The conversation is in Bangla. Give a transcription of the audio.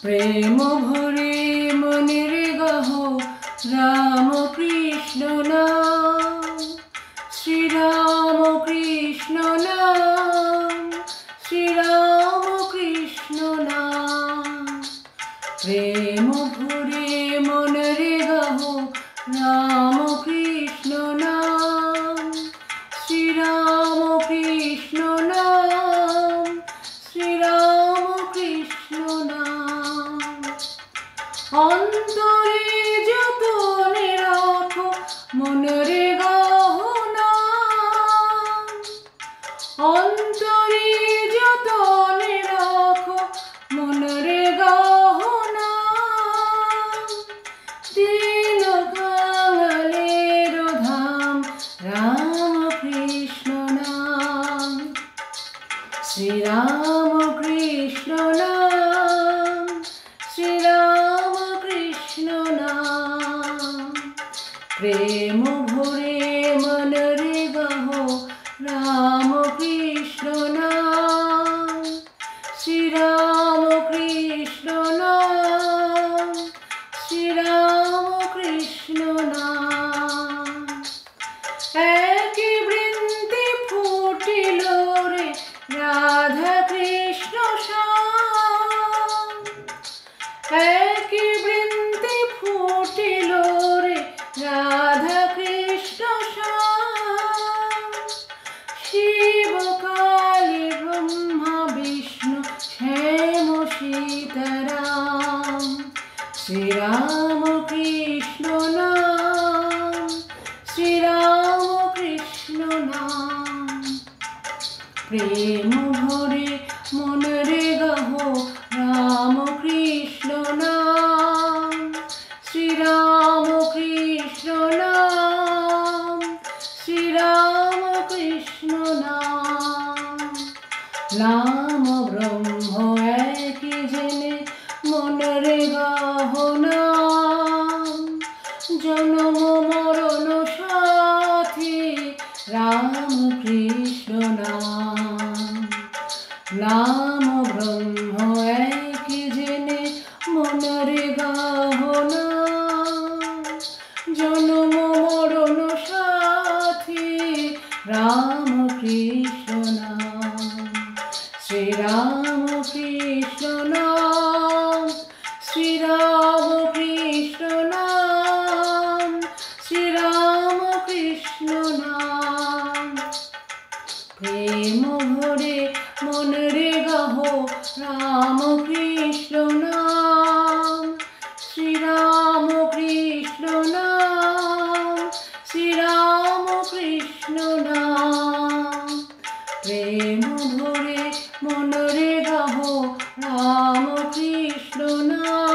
প্রেম ভরে মনের গাহ রাম কৃষ্ণ নাম, শ্রীরাম কৃষ্ণ নাম, শ্রীরাম কৃষ্ণ নাম। প্রেম ভরে মনের গাহ রাম কৃষ্ণ নাম, শ্রীরাম কৃষ্ণ নাম, শ্রীরাম কৃষ্ণ নাম। অন্তরে যতনে রাখো মনের গাহ নাম, অন্তরে যতনে রাখো মনের গাহ নাম। দিন কাঙালের ধাম রাম কৃষ্ণ নাম, শ্রীরাম কৃষ্ণ নাম, শ্রীরাম কৃষ্ণ নাম। প্রেম ভরে মনের গাহ রাম কৃষ্ণ নাম, শ্রীরাম কৃষ্ণ নাম, শ্রীরাম কৃষ্ণ নাম। একই বৃন্তে ফুটিল রে রাধা কৃষ্ণ শ্যাম, একই বৃন্তে ফুটিল রে রাধা কৃষ্ণ শ্যাম। শিব কালী ব্রহ্মা বিষ্ণু শ্যাম সীতারাম, শ্রীরাম কৃষ্ণ নাম, শ্রীরাম কৃষ্ণ নাম। প্রেম ভরে মনের গাহ রাম কৃষ্ণ নাম, শ্রীরাম কৃষ্ণ নাম, শ্রীরাম কৃষ্ণ নাম। নাম ব্রহ্ম একই জেনে মনের গাহ নাম, জনম মরণ সাথী রাম কৃষ্ণ নাম। নাম ব্রহ্ম একই জেনে মনের গাহ নাম, জনম মরণ সাথী রাম কৃষ্ণ নাম। শ্রীরাম কৃষ্ণ নাম, শ্রীরাম কৃষ্ণ নাম, শ্রীরাম কৃষ্ণ নাম। প্রেম ভরে মনের গাহ রাম কৃষ্ণ নাম, শ্রীরাম কৃষ্ণ নাম, শ্রীরাম কৃষ্ণ নাম। প্রেম ভরে মনের গাহ রাম কৃষ্ণ নাম।